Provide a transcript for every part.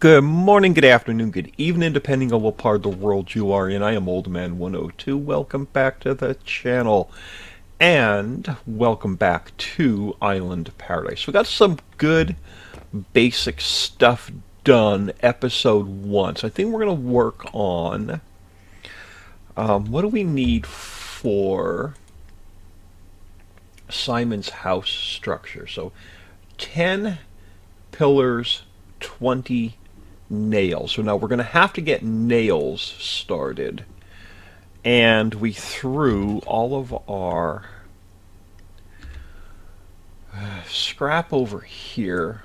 Good morning, good afternoon, good evening, depending on what part of the world you are in. I am Old Man 102. Welcome back to the channel. And welcome back to Island Paradise. We got some good basic stuff done, episode 1. So I think we're going to work on what do we need for Simon's house structure. So 10 pillars, 20 nails. So now we're going to have to get nails started. And we threw all of our scrap over here.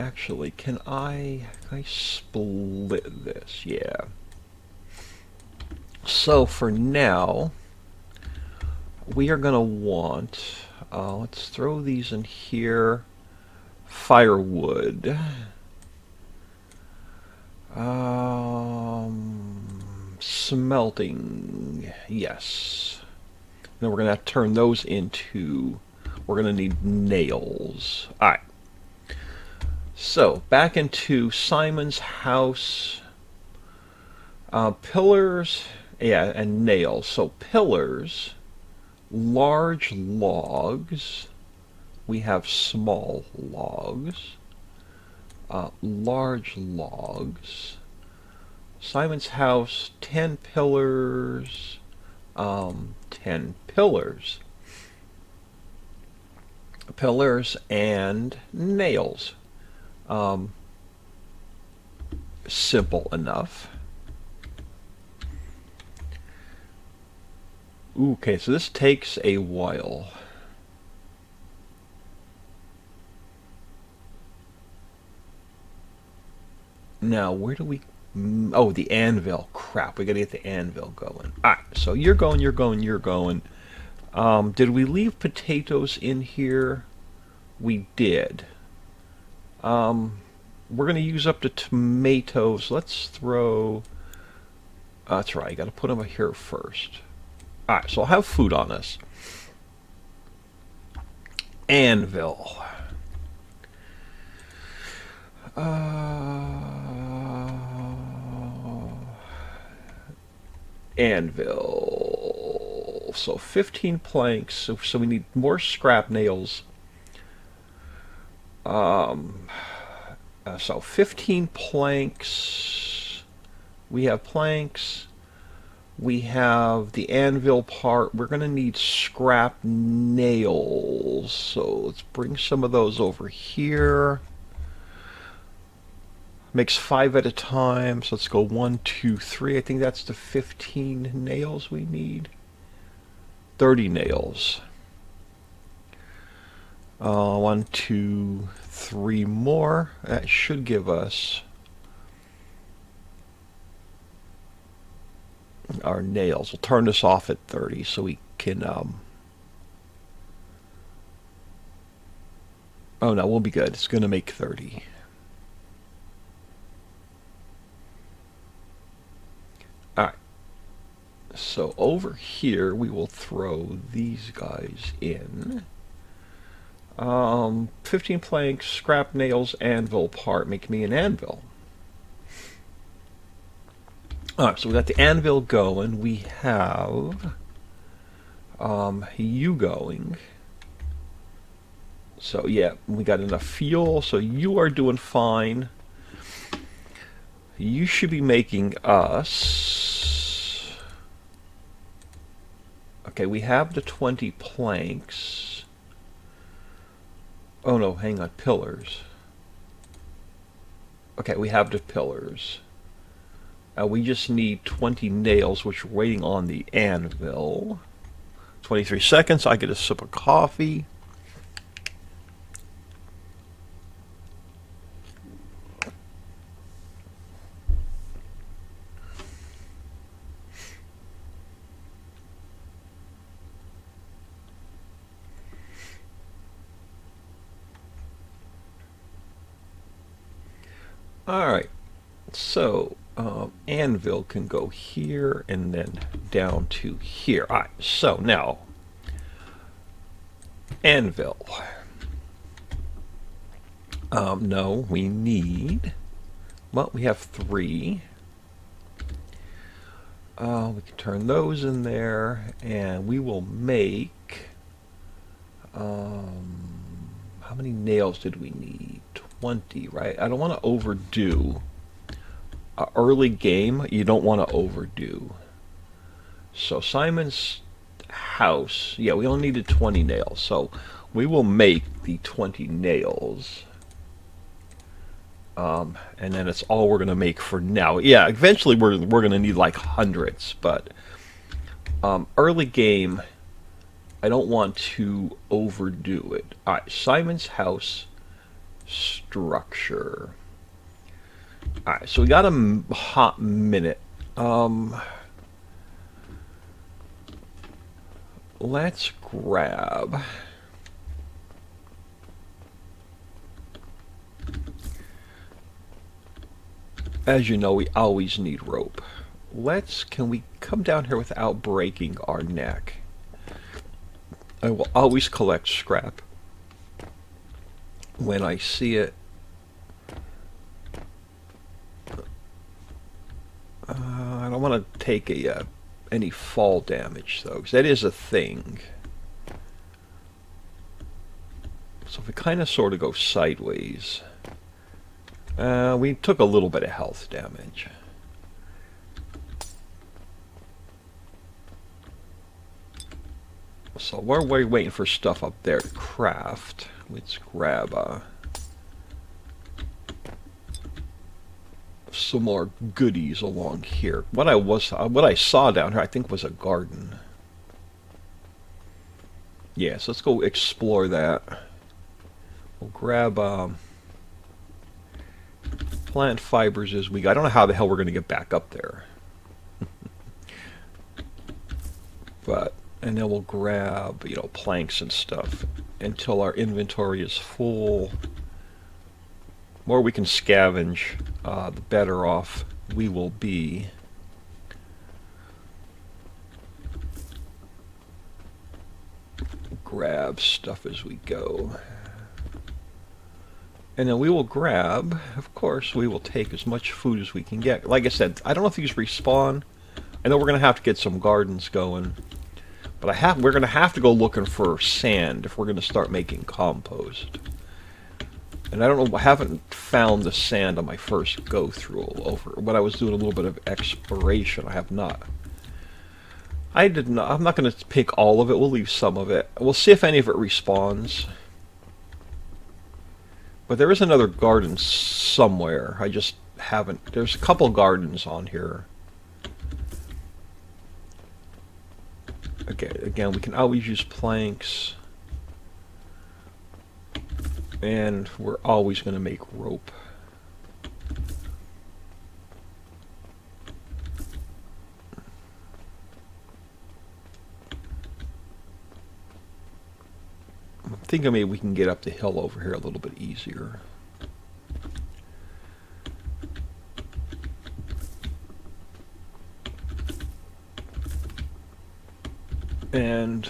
Actually, can I split this? Yeah. So for now, we are going to want, let's throw these in here. Firewood. Smelting. Yes. Then we're going to have to turn those into, we're going to need nails. Alright. So, back into Simon's house. Pillars, yeah, and nails. So, pillars, large logs. We have small logs. Large logs. Simon's house, 10 pillars. 10 pillars. Pillars and nails. Simple enough. Okay, so this takes a while. Now, where do we... Oh, the anvil. Crap, we gotta get the anvil going. Alright, so you're going, you're going, you're going. Did we leave potatoes in here? We did. We're gonna use up the tomatoes. Let's throw... that's right, gotta put them here first. Alright, so I'll have food on us. Anvil. Anvil. So 15 planks. So we need more scrap nails. So 15 planks. We have planks. We have the anvil part. We're going to need scrap nails. So let's bring some of those over here. Makes 5 at a time, so let's go 1, 2, 3. I think that's the 15 nails we need. 30 nails. 1, 2, 3 more. That should give us our nails. We'll turn this off at 30 so we can... Oh no, we'll be good. It's going to make 30. Alright, so over here we will throw these guys in. 15 planks, scrap nails, anvil part, make me an anvil. Alright, so we got the anvil going. We have you going. So yeah, we got enough fuel, so you are doing fine. You should be making us... Okay, we have the 20 planks. Oh no, hang on, pillars. Okay, we have the pillars. We just need 20 nails, which we're waiting on the anvil. 23 seconds, I get a sip of coffee. Alright, so anvil can go here and then down to here. Alright, so now anvil. No, we need... Well, we have 3. We can turn those in there, and we will make... how many nails did we need? 20, right? I don't want to overdo. Early game, you don't want to overdo. So Simon's house, yeah, we only needed 20 nails. So we will make the 20 nails. And then it's all we're going to make for now. Yeah, eventually we're going to need like hundreds, but early game, I don't want to overdo it. All right, Simon's house structure. All right, so we got a hot minute. Let's grab... As you know, we always need rope. Can we come down here without breaking our neck? I will always collect scrap when I see it. I don't want to take any fall damage, though, because that is a thing. So if we kind of sort of go sideways... we took a little bit of health damage. So we're waiting for stuff up there to craft. Let's grab some more goodies along here. What I saw down here, I think, was a garden. Yes, let's go explore that. We'll grab plant fibers as we go. I don't know how the hell we're going to get back up there. And then we'll grab, planks and stuff until our inventory is full. The more we can scavenge, the better off we will be. Grab stuff as we go. And then we will grab, of course, we will take as much food as we can get. Like I said, I don't know if these respawn. I know we're going to have to get some gardens going. But we're going to have to go looking for sand if we're going to start making compost. And I don't know, I haven't found the sand on my first go-through over. When I was doing a little bit of exploration, I have not. I'm not going to pick all of it. We'll leave some of it. We'll see if any of it respawns. But there is another garden somewhere. I just haven't... There's a couple gardens on here. Okay, again, we can always use planks. And we're always going to make rope. I'm thinking maybe we can get up the hill over here a little bit easier. And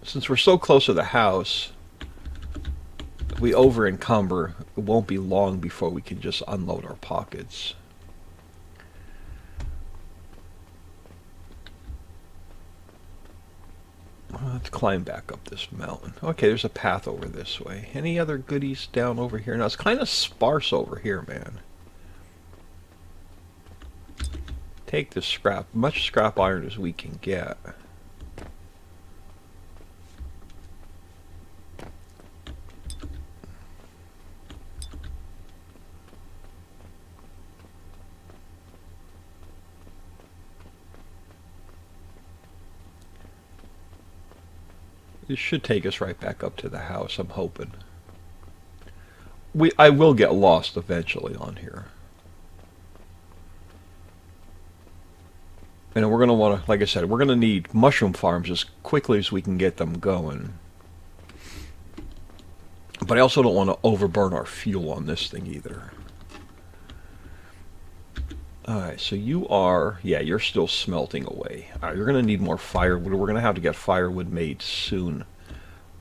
since we're so close to the house, if we over encumber, it won't be long before we can just unload our pockets. Let's climb back up this mountain. Okay, there's a path over this way. Any other goodies down over here? Now, it's kind of sparse over here, man. Take this scrap, much scrap iron as we can get. This should take us right back up to the house, I'm hoping. I will get lost eventually on here. And we're going to want to, like I said, we're going to need mushroom farms as quickly as we can get them going. But I also don't want to overburn our fuel on this thing either. Alright, so you are... Yeah, you're still smelting away. Alright, you're going to need more firewood. We're going to have to get firewood made soon.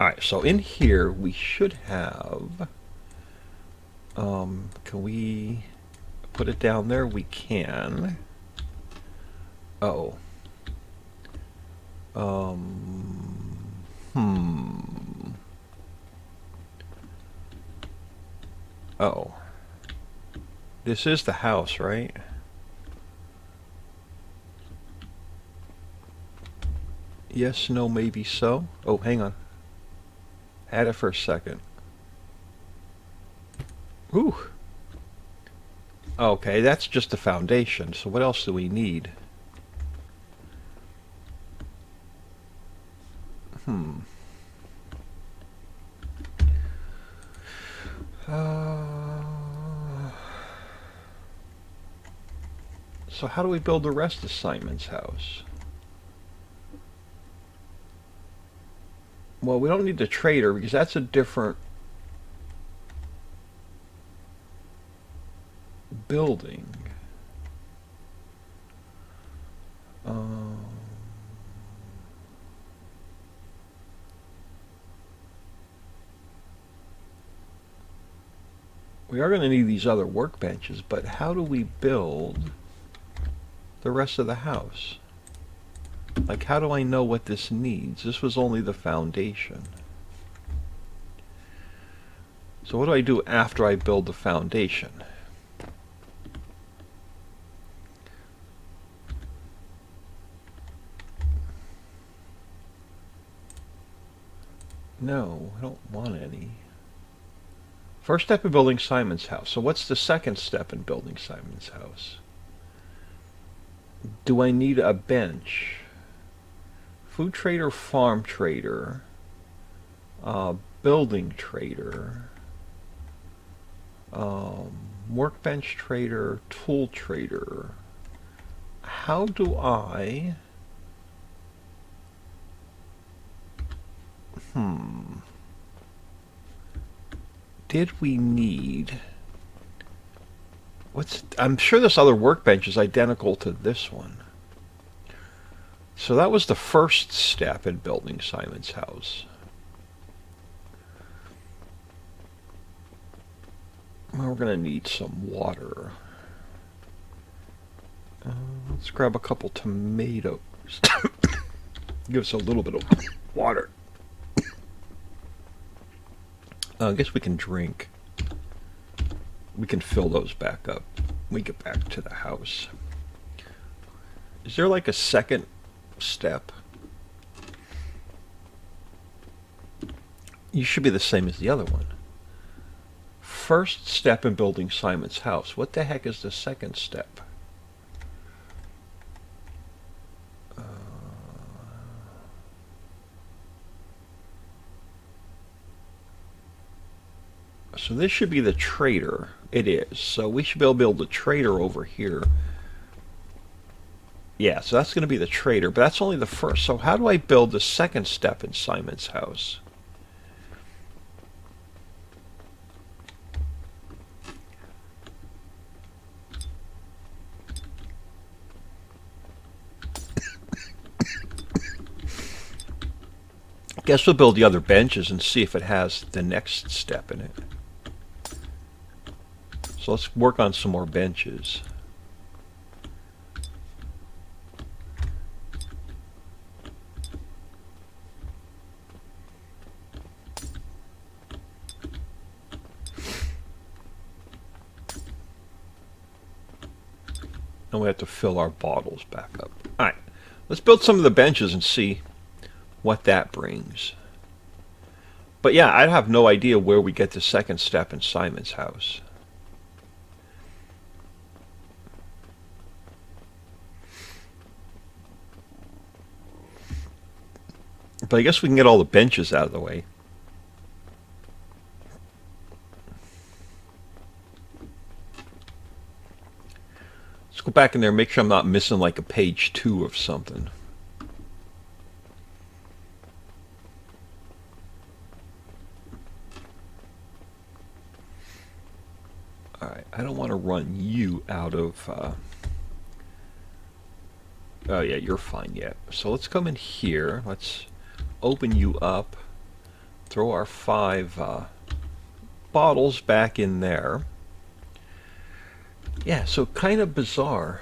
Alright, so in here we should have... Can we put it down there? We can. Oh. Hmm. Oh. This is the house, right? Yes, no, maybe so. Oh, hang on. Had it for a second. Ooh. Okay, that's just the foundation. So what else do we need? Hmm. So how do we build the rest of Simon's house? Well, we don't need the trader because that's a different building. Um, we are going to need these other workbenches, but how do we build the rest of the house? Like, how do I know what this needs? This was only the foundation. So what do I do after I build the foundation? No, I don't want any. First step in building Simon's house. So what's the second step in building Simon's house? Do I need a bench? Food trader, farm trader, building trader, workbench trader, tool trader. How do I... Did we need... I'm sure this other workbench is identical to this one. So that was the first step in building Simon's house. Well, we're going to need some water. Let's grab a couple tomatoes. Give us a little bit of water. I guess we can drink. We can fill those back up when we get back to the house. Is there like a second step? You should be the same as the other one. First step in building Simon's house. What the heck is the second step? So this should be the trader. It is. So we should be able to build the trader over here. Yeah, so that's going to be the trader, but that's only the first. So how do I build the second step in Simon's house? Guess we'll build the other benches and see if it has the next step in it. So let's work on some more benches. And we have to fill our bottles back up. Alright, let's build some of the benches and see what that brings. But yeah, I have no idea where we get the second step in Simon's house. But I guess we can get all the benches out of the way. Let's go back in there and make sure I'm not missing like a page 2 of something. Alright, I don't want to run you out of... Oh yeah, you're fine yet. So let's come in here. Let's open you up. Throw our 5 bottles back in there. Yeah, so kind of bizarre.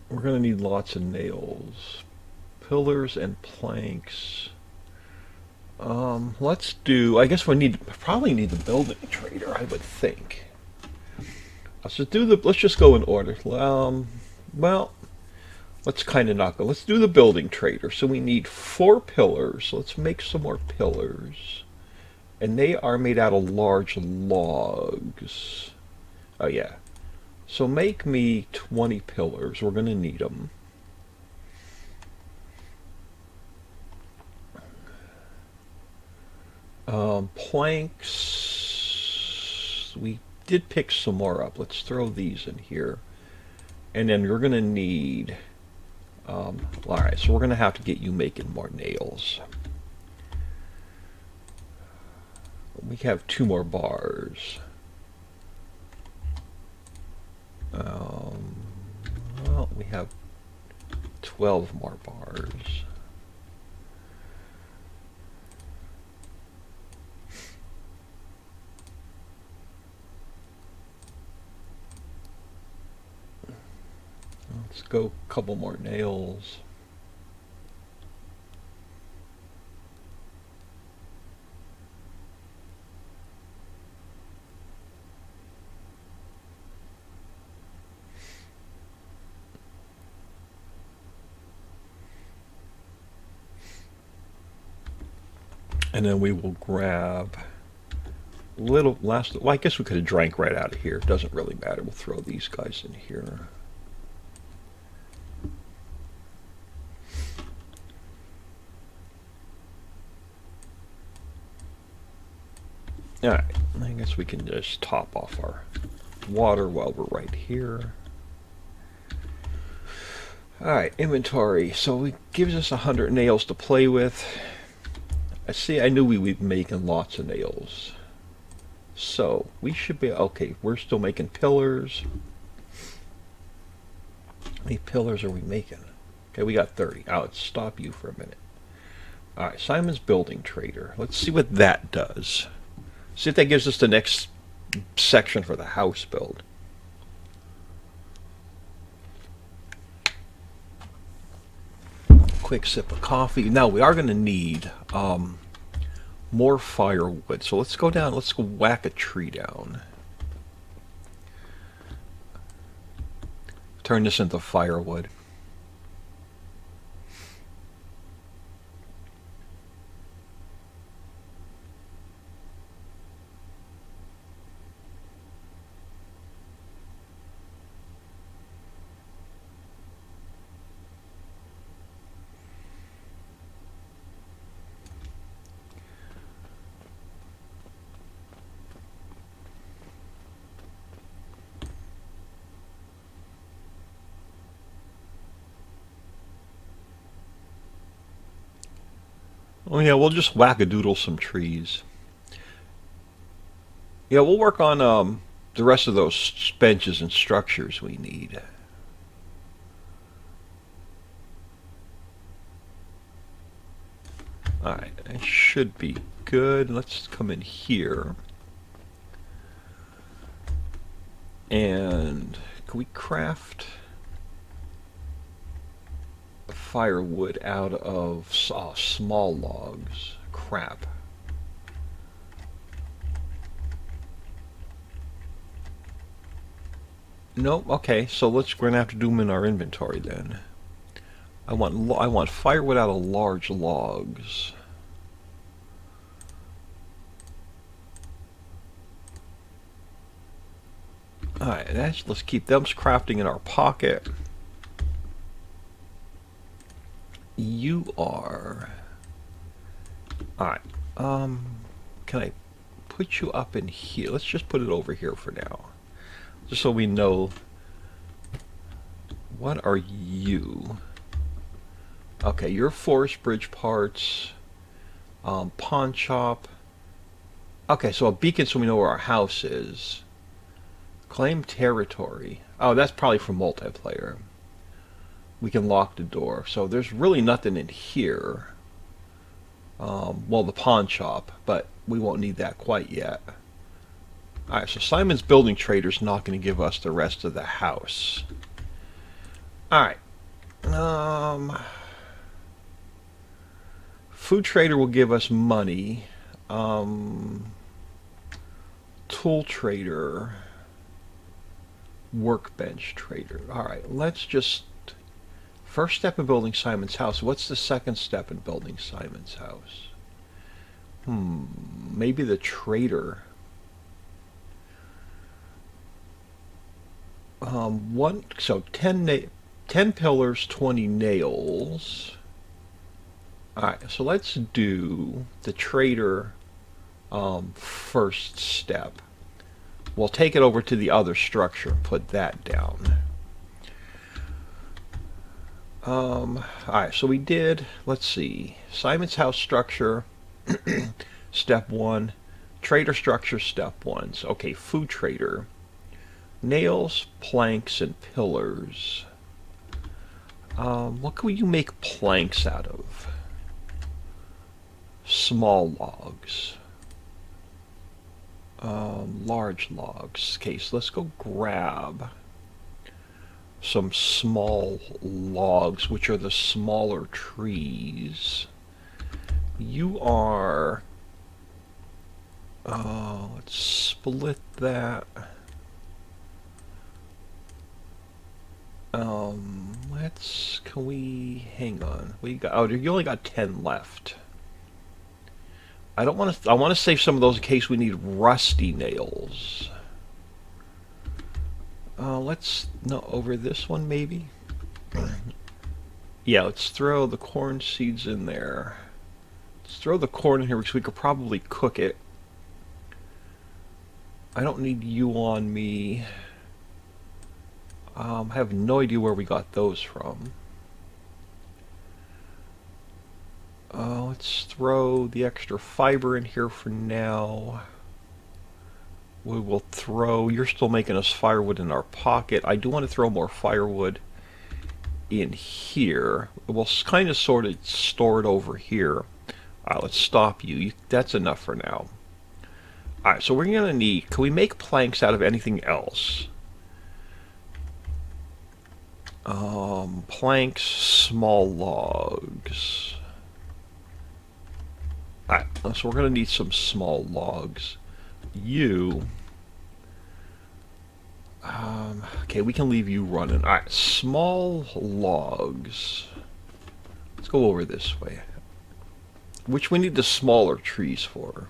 We're going to need lots of nails. Pillars and planks. Let's do, I guess probably need the building trader, I would think. Let's just go in order. Well, let's kind of not go. Let's do the building trader. So we need 4 pillars. Let's make some more pillars. And they are made out of large logs. Oh yeah. So make me 20 pillars. We're going to need them. Planks. We did pick some more up. Let's throw these in here. And then we're going to need... Alright, so we're going to have to get you making more nails. We have 2 more bars. Well, we have 12 more bars. Let's go a couple more nails. And then we will grab little last. Well, I guess we could have drank right out of here. It doesn't really matter. We'll throw these guys in here. Alright, I guess we can just top off our water while we're right here. Alright, inventory. So it gives us 100 nails to play with. I knew we would be making lots of nails. So we should be okay. We're still making pillars. How many pillars are we making? Okay, we got 30. Let's stop you for a minute. Alright, Simon's building trader. Let's see what that does. See if that gives us the next section for the house build. Quick sip of coffee. Now we are going to need more firewood. So let's go down. Let's go whack a tree down. Turn this into firewood. Oh yeah, we'll just whack-a-doodle some trees. Yeah, we'll work on the rest of those benches and structures we need. Alright, that should be good. Let's come in here. And can we craft firewood out of small logs? Crap. Nope. Okay, so we're gonna have to do them in our inventory then. I want firewood out of large logs. Alright, let's keep them crafting in our pocket. You are... Alright, can I put you up in here? Let's just put it over here for now. Just so we know. What are you? Okay, you're forest bridge parts, pawn shop, Okay, so a beacon so we know where our house is. Claim territory. Oh, that's probably for multiplayer. We can lock the door. So there's really nothing in here. Well, the pawn shop, but we won't need that quite yet. Alright, so Simon's building trader's not going to give us the rest of the house. Alright. Food trader will give us money. Tool trader. Workbench trader. Alright, let's just... First step in building Simon's house. What's the second step in building Simon's house? Maybe the trader. So 10 pillars, 20 nails. Alright, so let's do the trader first step. We'll take it over to the other structure and put that down. Alright, so we did, let's see, Simon's house structure, step 1, trader structure, step 1. So, okay, food trader. Nails, planks, and pillars. What can you make planks out of? Small logs. Large logs. Okay, so let's go grab some small logs, which are the smaller trees. You are... let's split that. Can we... Hang on. We got... Oh, you only got 10 left. I don't want to... I want to save some of those in case we need rusty nails. Let's... No, over this one, maybe? Yeah, let's throw the corn seeds in there. Let's throw the corn in here because we could probably cook it. I don't need you on me. I have no idea where we got those from. Let's throw the extra fiber in here for now. We will throw... You're still making us firewood in our pocket. I do want to throw more firewood in here. We'll kind of sort of store it over here. Let's stop you. That's enough for now. Alright, so we're going to need... Can we make planks out of anything else? Planks, small logs. Alright, so we're going to need some small logs. You... okay, we can leave you running. Alright, small logs. Let's go over this way. Which we need the smaller trees for.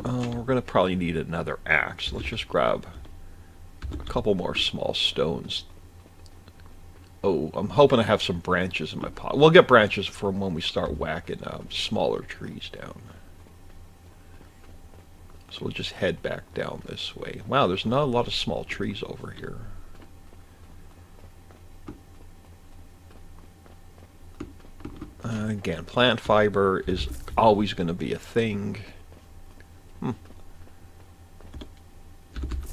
We're going to probably need another axe. Let's just grab a couple more small stones. Oh, I'm hoping I have some branches in my pot. We'll get branches from when we start whacking smaller trees down. So we'll just head back down this way. Wow, there's not a lot of small trees over here. Again, plant fiber is always going to be a thing.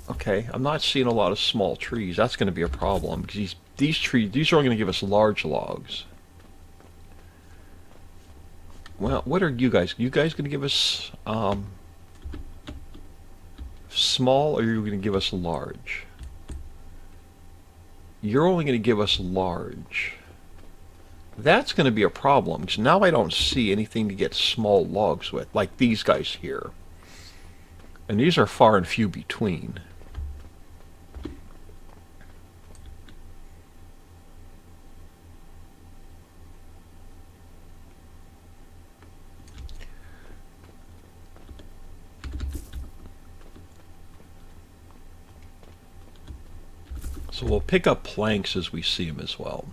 Okay, I'm not seeing a lot of small trees. That's going to be a problem because these trees, these are only going to give us large logs. Well, what are you guys? You guys going to give us small, or are you going to give us large? You're only going to give us large. That's going to be a problem because now I don't see anything to get small logs with, like these guys here. And these are far and few between. So we'll pick up planks as we see them as well.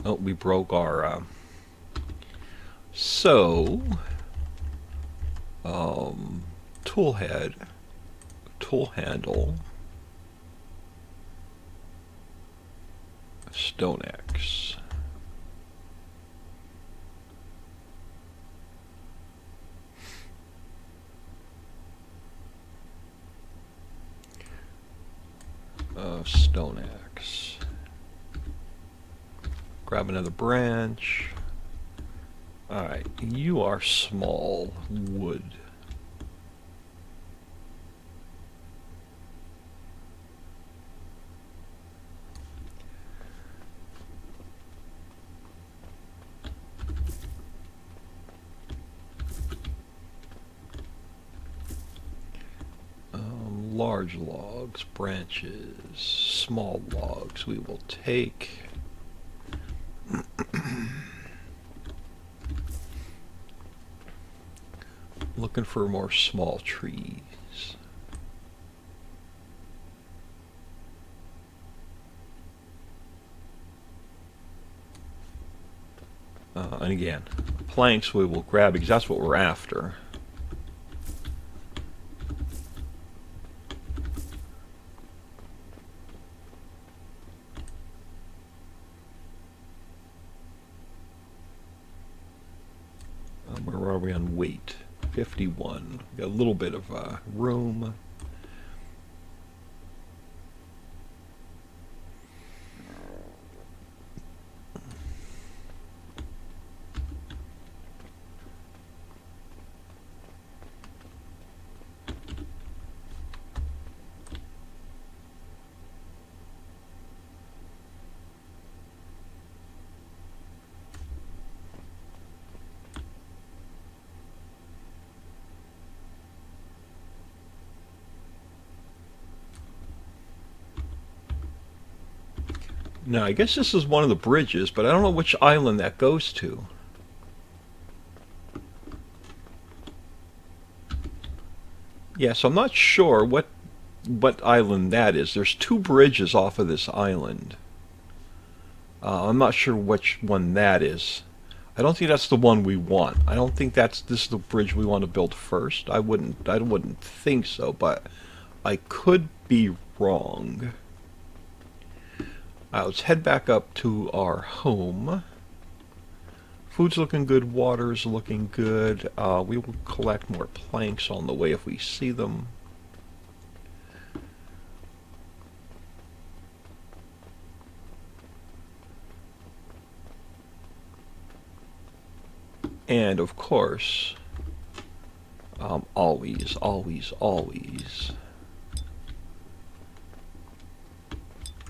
Oh, we broke our... So... Um, tool head, tool handle, stone axe. Stone axe. Grab another branch. Alright, you are small wood. Large logs, branches, small logs we will take. Looking for more small trees. And again, planks we will grab because that's what we're after. Where are we on weight? 51. Got a little bit of room. Now, I guess this is one of the bridges, but I don't know which island that goes to. Yeah, so I'm not sure what island that is. There's two bridges off of this island. I'm not sure which one that is. I don't think that's the one we want. I don't think this is the bridge we want to build first. I wouldn't think so, but I could be wrong. Let's head back up to our home. Food's looking good, water's looking good. We will collect more planks on the way if we see them. And of course, always, always, always.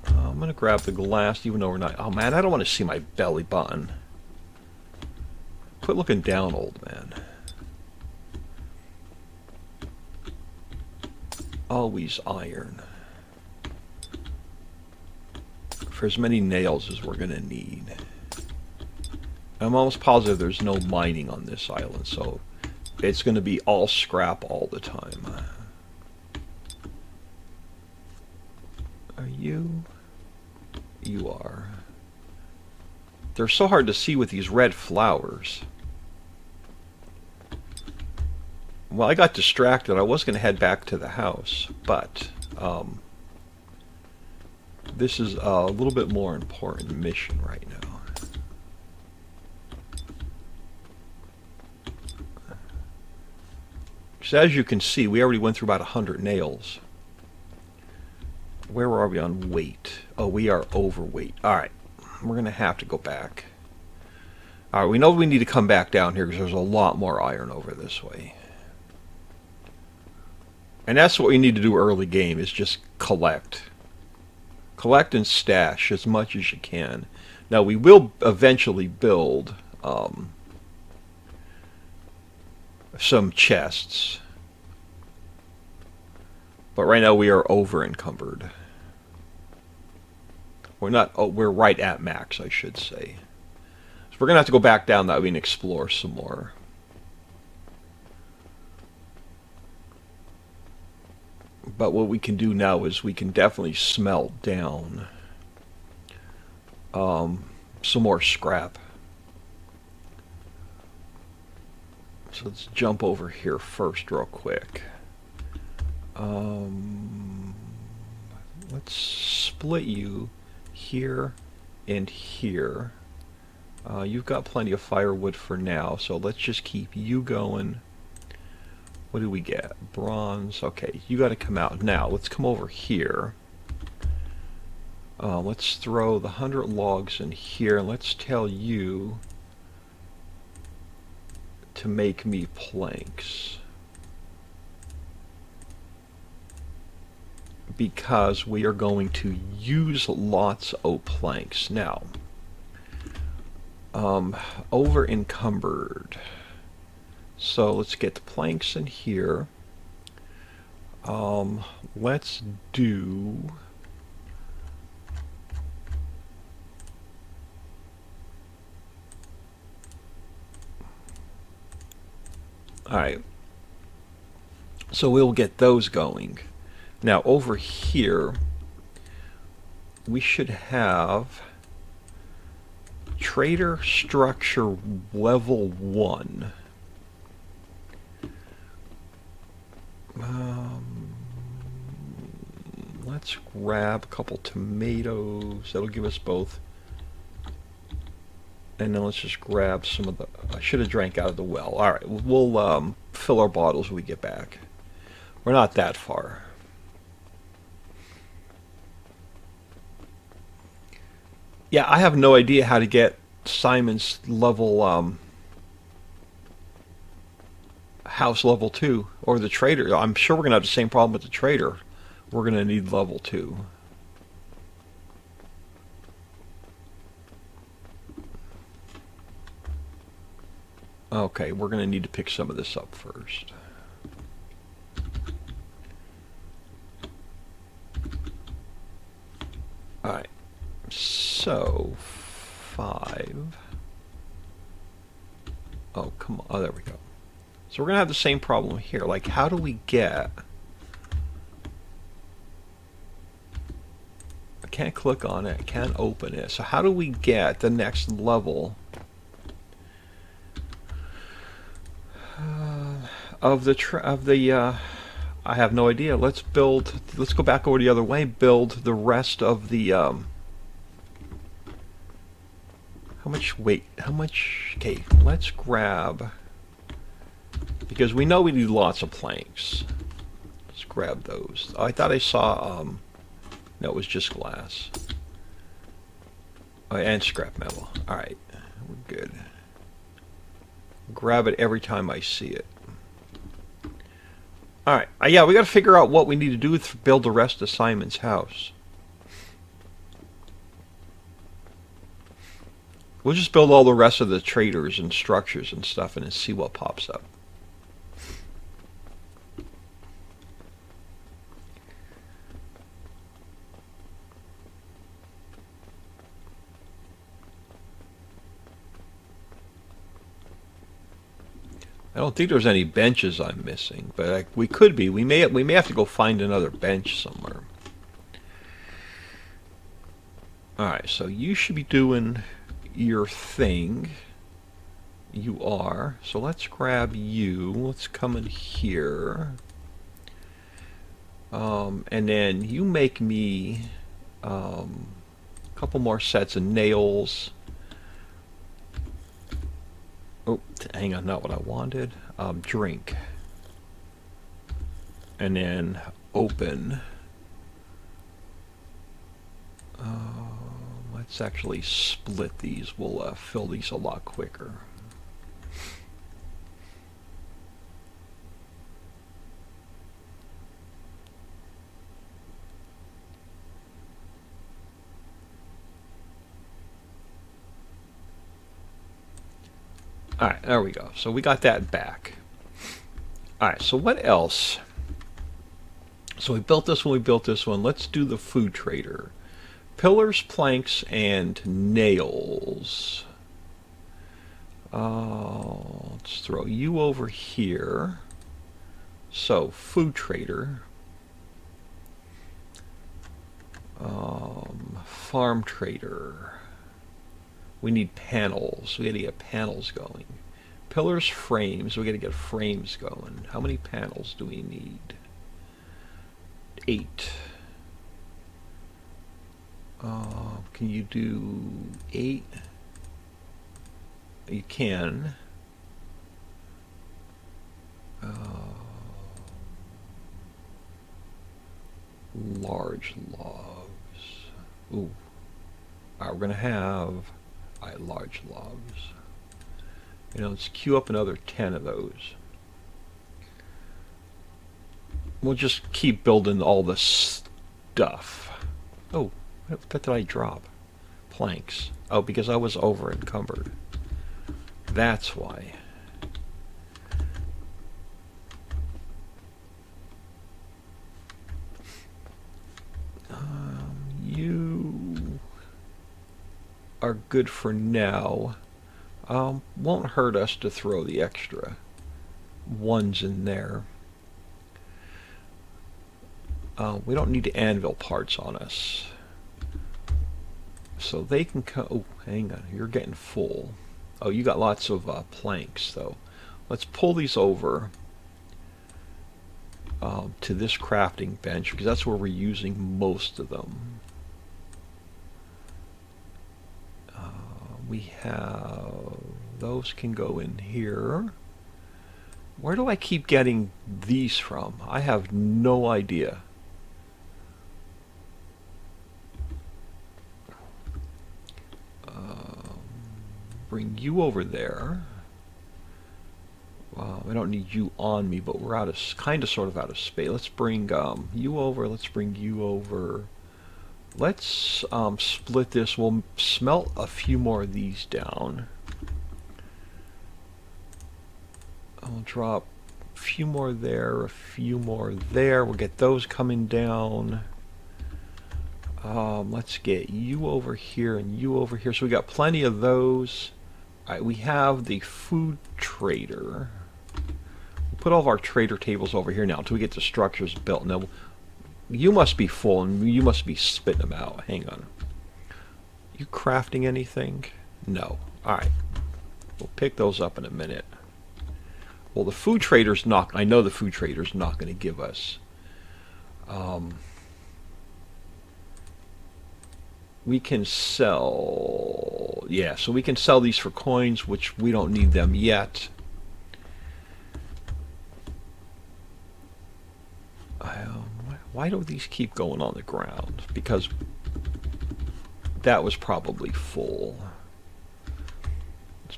I'm gonna grab the glass, even though we're not. Oh man, I don't want to see my belly button. Quit looking down, old man. Always iron. For as many nails as we're gonna need. I'm almost positive there's no mining on this island, so it's gonna be all scrap all the time. Are you? You are. They're so hard to see with these red flowers. Well, I got distracted. I was going to head back to the house, but this is a little bit more important mission right now. So as you can see, we already went through about 100 nails. Where are we on weight? Oh, we are overweight. Alright, we're going to have to go back. Alright, we know we need to come back down here because there's a lot more iron over this way. And that's what we need to do early game, is just collect. Collect and stash as much as you can. Now, we will eventually build some chests. But right now we are over encumbered. We're not. Oh, we're right at max, I should say. So we're gonna have to go back down that way and explore some more. But what we can do now is we can definitely smelt down some more scrap. So let's jump over here first real quick. Let's split you here and here. You've got plenty of firewood for now, so let's just keep you going. What do we get? Bronze. Okay, you got to come out. Now, let's come over here. Let's throw the 100 logs in here. Let's tell you to make me planks. Because we are going to use lots of planks. Now, over encumbered. So let's get the planks in here. Let's do... Alright. So we'll get those going. Now over here, we should have trader structure level 1. Let's grab a couple tomatoes. That'll give us both. And then let's just grab some of the... I should have drank out of the well. Alright, we'll fill our bottles when we get back. We're not that far. Yeah, I have no idea how to get Simon's level... house level 2. Or the trader. I'm sure we're going to have the same problem with the trader. We're going to need level 2. Okay, we're going to need to pick some of this up first. Alright, so 5. Oh, come on. Oh, there we go. So we're going to have the same problem here. Like, how do we get... I can't click on it. I can't open it. So how do we get the next level... of the I have no idea. Let's go back over the other way, build the rest of the how much weight, okay, let's grab, because we know we need lots of planks. Let's grab those. Oh, I thought I saw no, it was just glass. Oh, and scrap metal. Alright, we're good. Grab it every time I see it. Alright, yeah, we got to figure out what we need to do to build the rest of Simon's house. We'll just build all the rest of the traders and structures and stuff and then see what pops up. I don't think there's any benches I'm missing, but we could be. We may have to go find another bench somewhere. Alright, so you should be doing your thing. You are. So let's grab you. Let's come in here. And then you make me a couple more sets of nails. Oh, hang on, not what I wanted. Drink. And then open. Let's actually split these. We'll fill these a lot quicker. Alright, there we go. So we got that back. Alright, so what else? So we built this one, we built this one. Let's do the food trader. Pillars, planks, and nails. Let's throw you over here. So, food trader. Farm trader. We need panels. We gotta get panels going. pillars, frames. We got to get frames going. How many panels do we need? 8. Can you do 8? You can. Large logs. Ooh. Alright, we're going to have large logs. Let's queue up another 10 of those. We'll just keep building all the stuff. Oh, what did I drop? Planks. Oh, because I was over encumbered. That's why. You are good for now. Won't hurt us to throw the extra ones in there. We don't need anvil parts on us. So they can come. Oh, hang on. You're getting full. Oh, you got lots of planks, though. Let's pull these over to this crafting bench, because that's where we're using most of them. We have... those can go in here. Where do I keep getting these from? I have no idea. Bring you over there. I don't need you on me, but we're out of kind of sort of out of space. Let's bring you over. Let's bring you over. Let's split this. We'll smelt a few more of these down. I'll drop a few more there, a few more there. We'll get those coming down. Let's get you over here and you over here. So we got plenty of those. All right, we have the food trader. We'll put all of our trader tables over here now until we get the structures built. Now, you must be full and you must be spitting them out. Hang on. You crafting anything? No. All right. We'll pick those up in a minute. Well, the food trader's not... I know the food trader's not going to give us... we can sell... yeah, so we can sell these for coins, which we don't need them yet. Why do these keep going on the ground? Because that was probably full.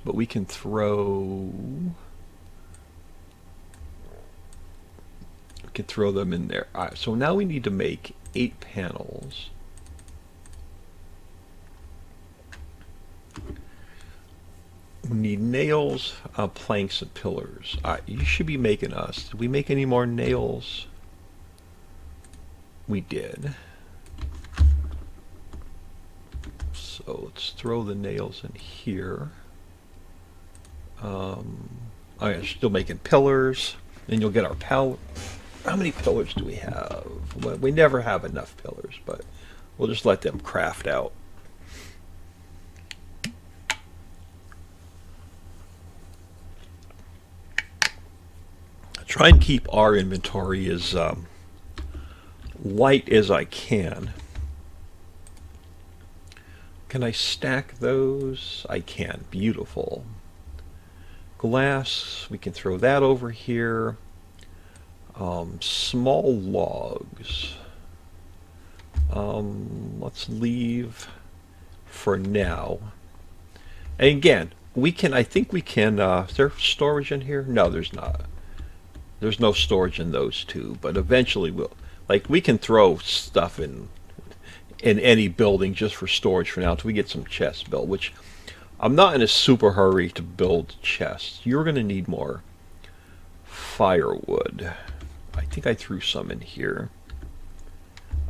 But we can throw... we can throw them in there. All right, so now we need to make 8 panels. We need nails, planks, and pillars. All right, you should be making us. Did we make any more nails? We did. So let's throw the nails in here. Oh yeah, still making pillars. Then you'll get our pallet. How many pillars do we have? Well, we never have enough pillars, but we'll just let them craft out. Try and keep our inventory as light as I can. Can I stack those? I can. Beautiful. Glass, we can throw that over here. Small logs. Let's leave for now. And again, we can, I think we can, is there storage in here? No, there's not. There's no storage in those two, but eventually we'll, like, we can throw stuff in any building just for storage for now until we get some chests built, which I'm not in a super hurry to build chests. You're going to need more firewood. I think I threw some in here.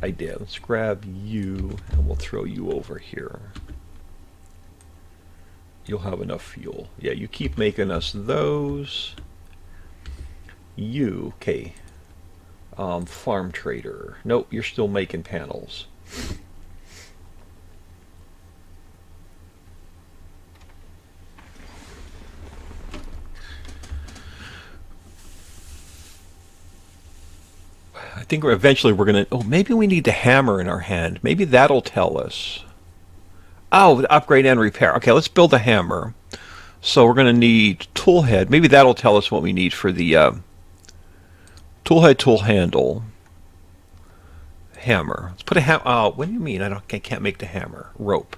I did. Let's grab you and we'll throw you over here. You'll have enough fuel. Yeah, you keep making us those. You, okay. Farm trader. Nope, you're still making panels. think eventually we're gonna. Oh, maybe we need the hammer in our hand. Maybe that'll tell us. Oh, upgrade and repair. Okay, let's build a hammer. So we're gonna need tool head. Maybe that'll tell us what we need for the tool head, tool handle, hammer. Let's put a hammer. Oh, what do you mean? I can't make the hammer. Rope.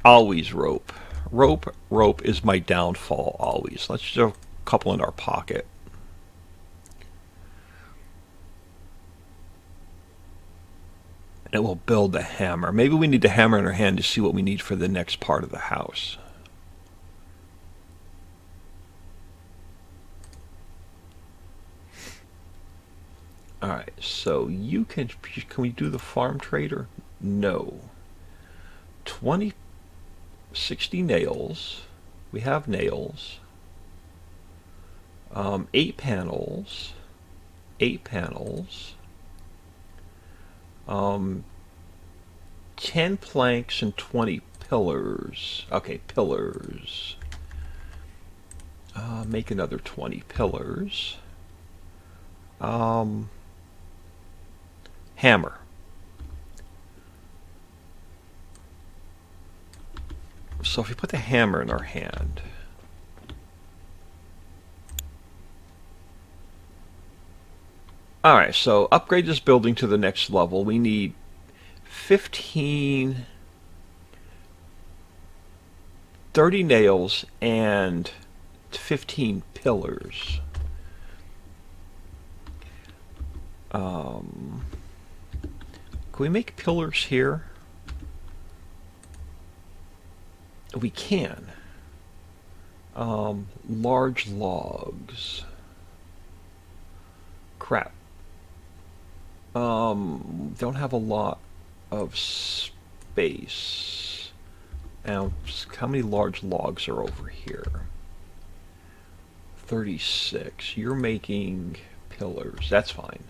Always rope. Rope is my downfall. Always. Let's just have a couple in our pocket. And we'll build the hammer. Maybe we need the hammer in our hand to see what we need for the next part of the house. Alright, so you can we do the farm trader? No. 60 nails. We have nails. 8 panels. 8 panels. 10 planks and 20 pillars. Okay, pillars. Make another 20 pillars. Hammer. So if we put the hammer in our hand, alright, so upgrade this building to the next level. We need 15, 30 nails and 15 pillars. Can we make pillars here? We can. Large logs. Crap. Don't have a lot of space. Now, how many large logs are over here? 36. You're making pillars. That's fine.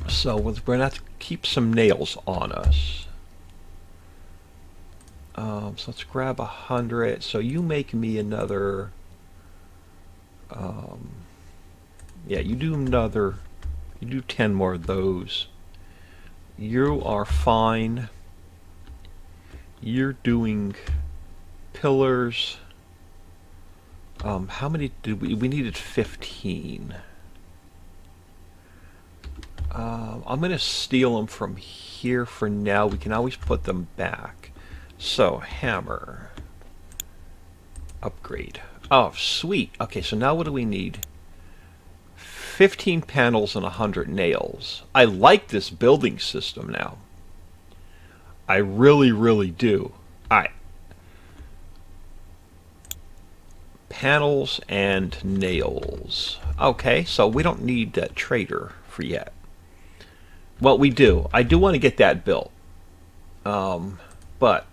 So we're going to have to keep some nails on us. So let's grab 100. So you make me another. Yeah, you do another. You do 10 more of those. You are fine. You're doing pillars. How many did we? We needed 15. I'm going to steal them from here for now. We can always put them back. So, hammer. Upgrade. Oh, sweet. Okay, so now what do we need? 15 panels and 100 nails. I like this building system now. I really, really do. Alright. Panels and nails. Okay, so we don't need that trader for yet. Well, we do. I do want to get that built. But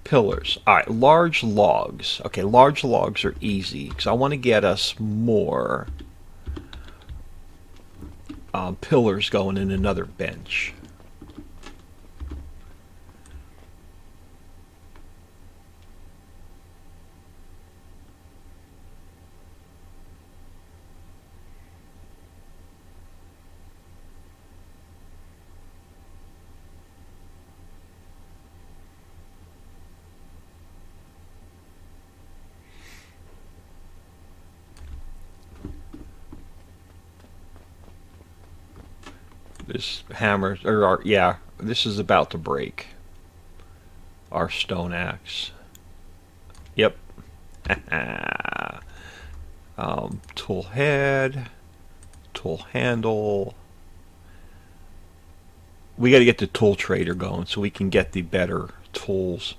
pillars. Alright, large logs. Okay, large logs are easy because I want to get us more pillars going in another bench. This hammer, yeah, this is about to break. Our stone axe. Yep. Tool head, tool handle. We got to get the tool trader going so we can get the better tools.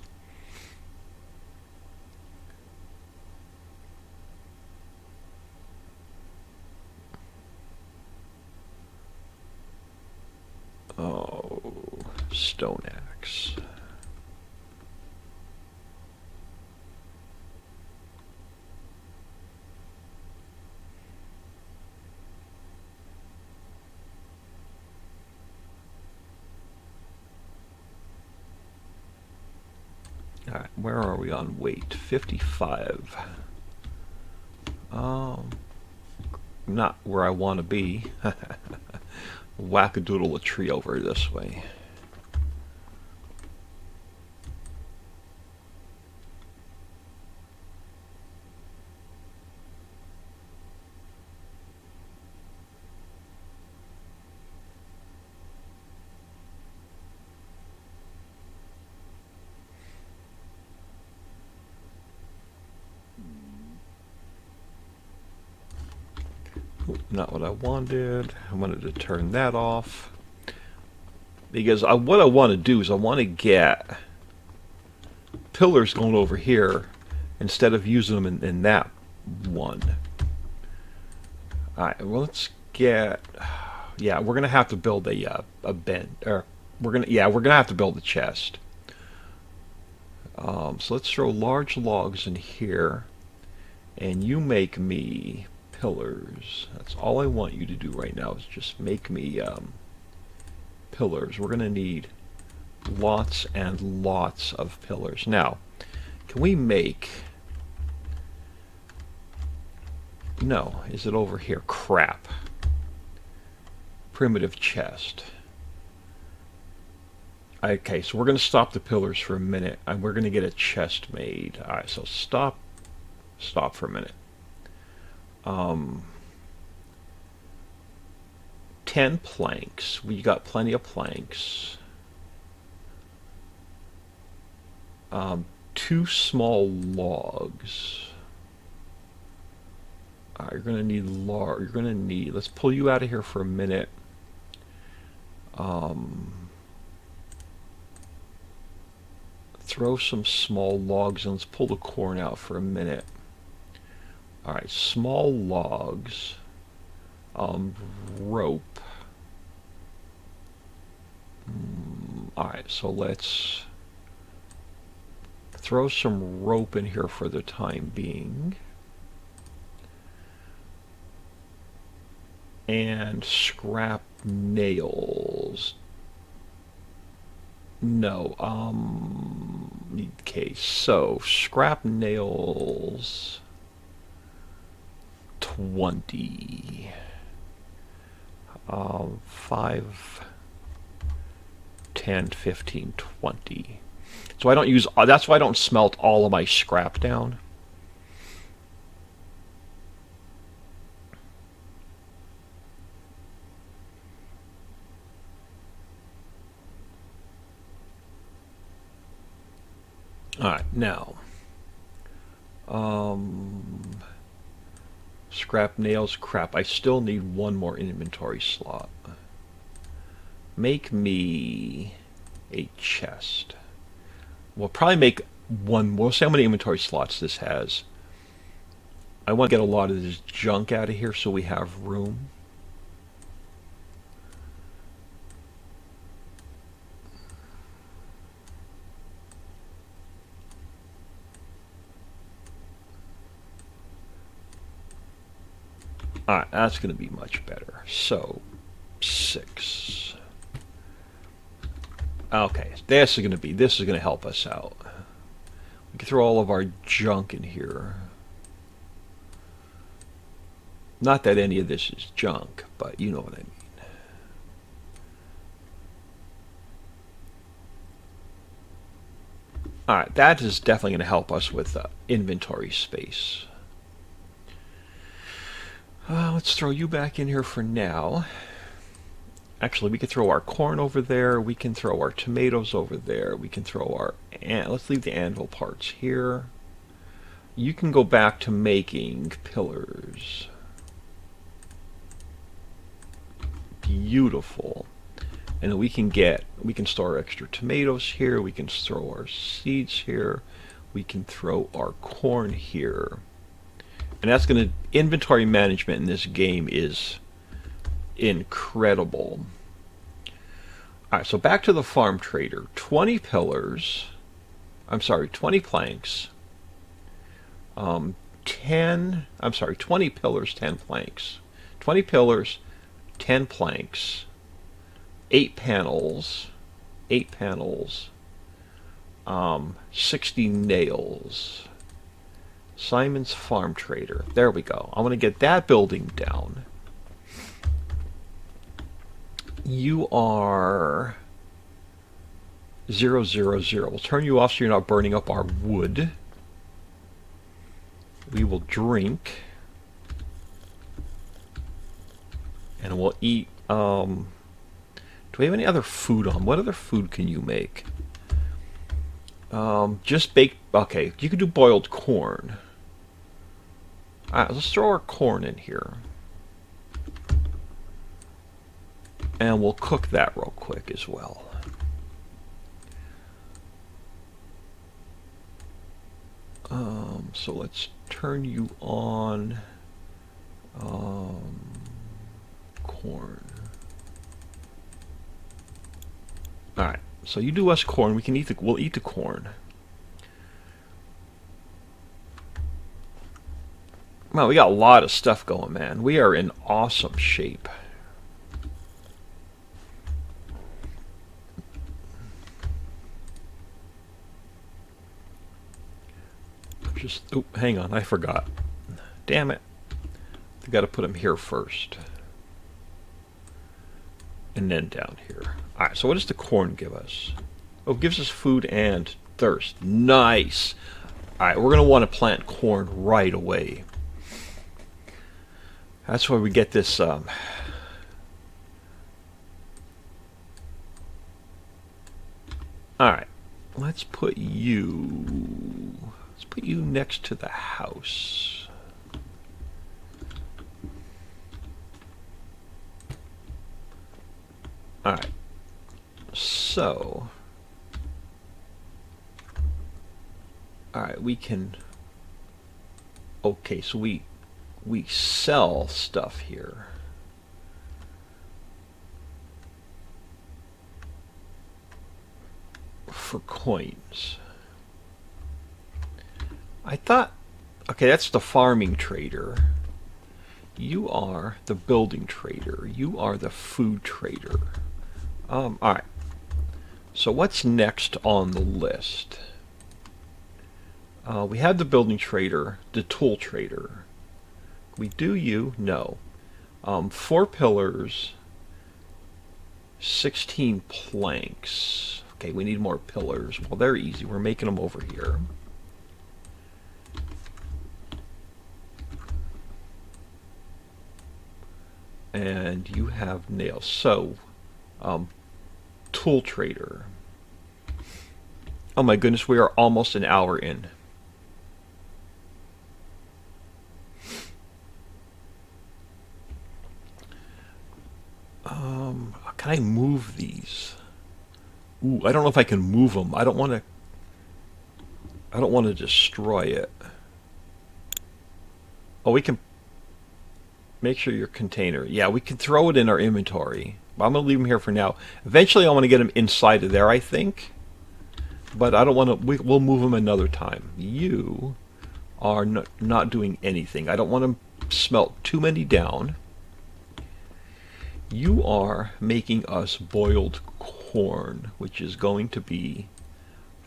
Oh, stone axe. All right, where are we on weight? 55. not where I want to be. Wackadoodle a tree over this way. Not what I wanted. I wanted to turn that off. Because what I want to do is I want to get pillars going over here instead of using them in that one. Alright, well, let's get... Yeah, we're going to have to build a bend. Or we're going to have to build a chest. So let's throw large logs in here. And you make me pillars. That's all I want you to do right now is just make me pillars. We're going to need lots and lots of pillars. Now, can we make... No, is it over here? Crap. Primitive chest. Okay, so we're going to stop the pillars for a minute, and we're going to get a chest made. Alright, so stop for a minute. 10 planks. We got plenty of planks. 2 small logs. You're gonna need let's pull you out of here for a minute. Throw some small logs and let's pull the corn out for a minute. Alright, small logs. Rope. Alright, so let's throw some rope in here for the time being. And scrap nails. No, okay, so scrap nails 20. 5, 10, 15, 20. So I don't use, that's why I don't smelt all of my scrap down. Alright, now. Scrap nails, crap. I still need one more inventory slot. Make me a chest. We'll probably make one. We'll see how many inventory slots this has. I want to get a lot of this junk out of here so we have room. Alright, that's going to be much better. So, 6. Okay, this is going to help us out. We can throw all of our junk in here. Not that any of this is junk, but you know what I mean. Alright, that is definitely going to help us with inventory space. Let's throw you back in here for now. Actually, we can throw our corn over there. We can throw our tomatoes over there. We can throw our... let's leave the anvil parts here. You can go back to making pillars. Beautiful. And we can store extra tomatoes here. We can throw our seeds here. We can throw our corn here. And that's going to... Inventory management in this game is incredible. Alright, so back to the farm trader. 20 pillars. I'm sorry, 20 planks. 20 pillars, 10 planks. 20 pillars, 10 planks. 8 panels. 8 panels. 60 nails. Simon's Farm Trader. There we go. I want to get that building down. You are 000. We'll turn you off so you're not burning up our wood. We will drink. And we'll eat. Do we have any other food on? What other food can you make? Just baked. Okay, you could do boiled corn. Alright, let's throw our corn in here. And we'll cook that real quick as well. So let's turn you on. Corn. Alright, so you do us corn. We'll eat the corn. Wow, we got a lot of stuff going, man. We are in awesome shape. Oh, hang on, I forgot. Damn it. I got to put them here first. And then down here. Alright, so what does the corn give us? Oh, it gives us food and thirst. Nice! Alright, we're going to want to plant corn right away. That's why we get this, Alright, let's put you next to the house. Alright, so alright, we can, okay, so we sell stuff here. For coins. I thought, okay, that's the farming trader. You are the building trader. You are the food trader. Alright. So what's next on the list? We have the building trader, the tool trader. We do you? No. 4 pillars, 16 planks. Okay, we need more pillars. Well, they're easy. We're making them over here. And you have nails. So, tool trader. Oh my goodness, we are almost an hour in. Can I move these? Ooh, I don't know if I can move them. I don't want to destroy it. Oh, we can make sure your container. Yeah, we can throw it in our inventory. But I'm going to leave them here for now. Eventually I want to get them inside of there, I think. But I don't want to... We'll move them another time. You are not doing anything. I don't want to smelt too many down. You are making us boiled corn, which is going to be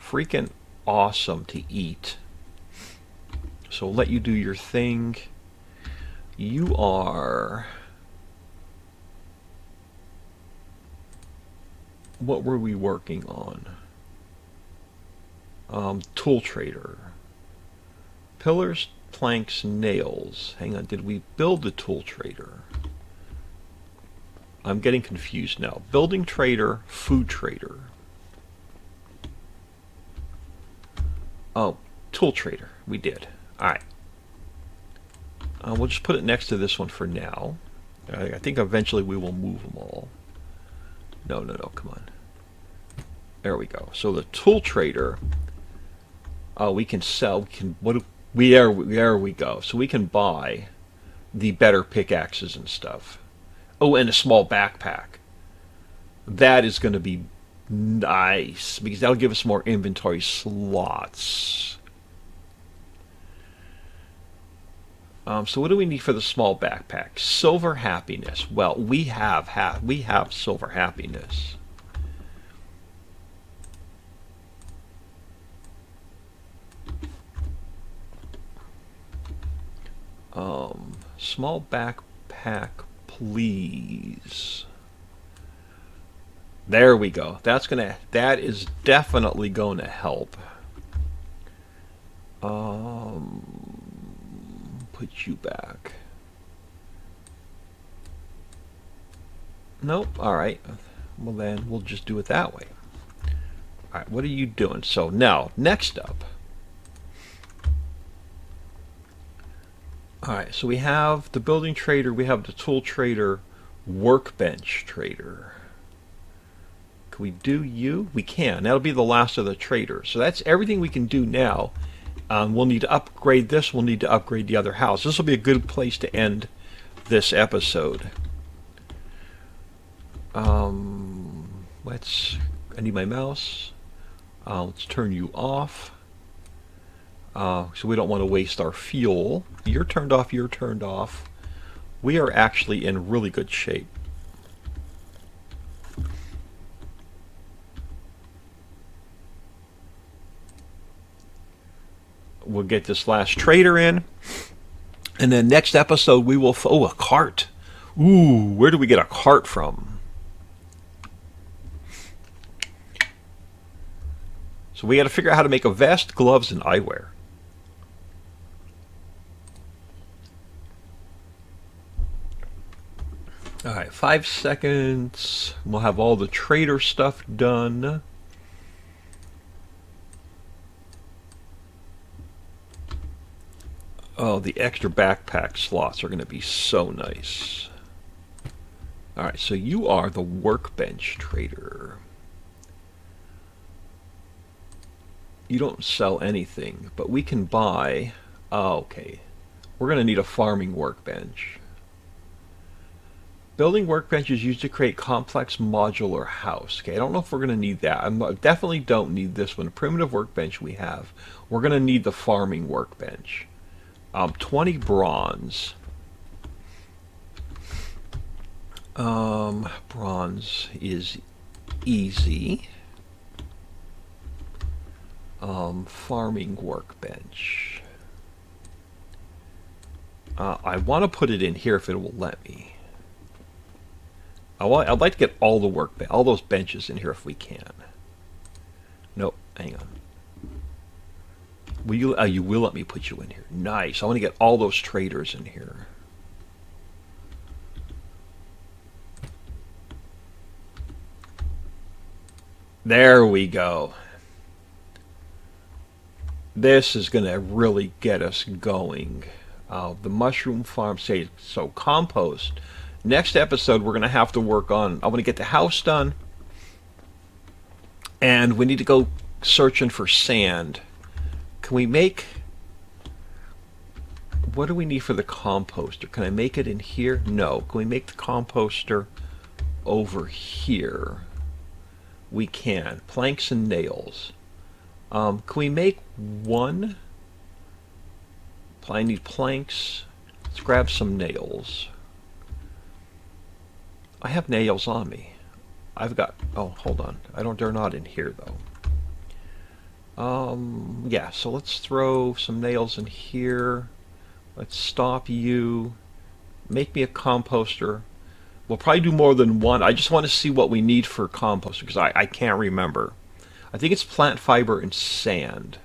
freaking awesome to eat. So I'll let you do your thing. You are... What were we working on? Tool trader. Pillars, planks, nails. Hang on, did we build the tool trader? I'm getting confused now. Building trader, food trader. Oh, tool trader. We did. Alright. We'll just put it next to this one for now. I think eventually we will move them all. No, come on. There we go. So the tool trader, we can sell. There we go. So we can buy the better pickaxes and stuff. Oh, and a small backpack. That is going to be nice because that'll give us more inventory slots. So what do we need for the small backpack? Silver happiness. Well, we have silver happiness. Small backpack, please. There we go. That is definitely going to help. Put you back. Nope. All right. Well, then we'll just do it that way. All right. What are you doing? So now, next up. All right. So we have the building trader. We have the tool trader, workbench trader. Can we do you? We can. That'll be the last of the traders. So that's everything we can do now. We'll need to upgrade this. We'll need to upgrade the other house. This will be a good place to end this episode. I need my mouse. Let's turn you off. So we don't want to waste our fuel. You're turned off. You're turned off. We are actually in really good shape. We'll get this last trader in. And then next episode we will... Oh, a cart. Ooh, where do we get a cart from? So we got to figure out how to make a vest, gloves, and eyewear. All right, 5 seconds. We'll have all the trader stuff done. Oh, the extra backpack slots are going to be so nice. All right, so you are the workbench trader. You don't sell anything, but we can buy... Oh, okay. We're going to need a farming workbench. Building workbench is used to create complex modular house. Okay, I don't know if we're going to need that. I definitely don't need this one. Primitive workbench we have. We're going to need the farming workbench. 20 bronze. Bronze is easy. Farming workbench. I want to put it in here if it will let me. I'd like to get all those benches in here if we can. Nope, hang on. Will you? You will let me put you in here. Nice. I want to get all those traders in here. There we go. This is going to really get us going. The mushroom farm, so compost. Next episode, we're going to have to work on... I want to get the house done. And we need to go searching for sand. Can we make... What do we need for the composter? Can I make it in here? No. Can we make the composter over here? We can. Planks and nails. Can we make one? I need planks. Let's grab some nails. I have nails on me. I've got... Oh, hold on. They're not in here, though. Yeah, so let's throw some nails in here. Let's stop you. Make me a composter. We'll probably do more than one. I just want to see what we need for composter, because I can't remember. I think it's plant fiber and sand.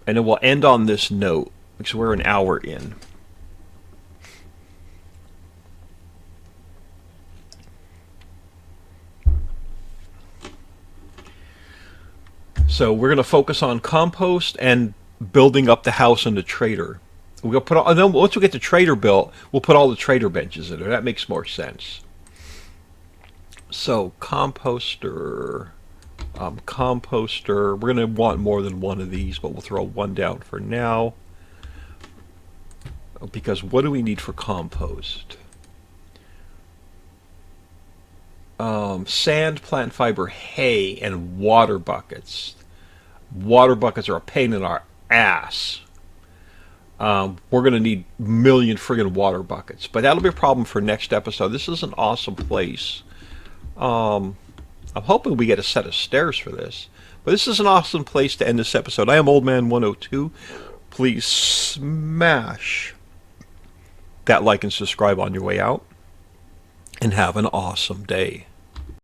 And then we'll end on this note, because we're an hour in. So we're going to focus on compost and building up the house and the trader. We'll put and then once we get the trader built, we'll put all the trader benches in there. That makes more sense. So composter, composter. We're going to want more than one of these, but we'll throw one down for now. Because what do we need for compost? Sand, plant fiber, hay, and water buckets. Water buckets are a pain in our ass. We're going to need a million friggin' water buckets. But that'll be a problem for next episode. This is an awesome place. I'm hoping we get a set of stairs for this. But this is an awesome place to end this episode. I am Old Man 102. Please smash that like and subscribe on your way out, and have an awesome day.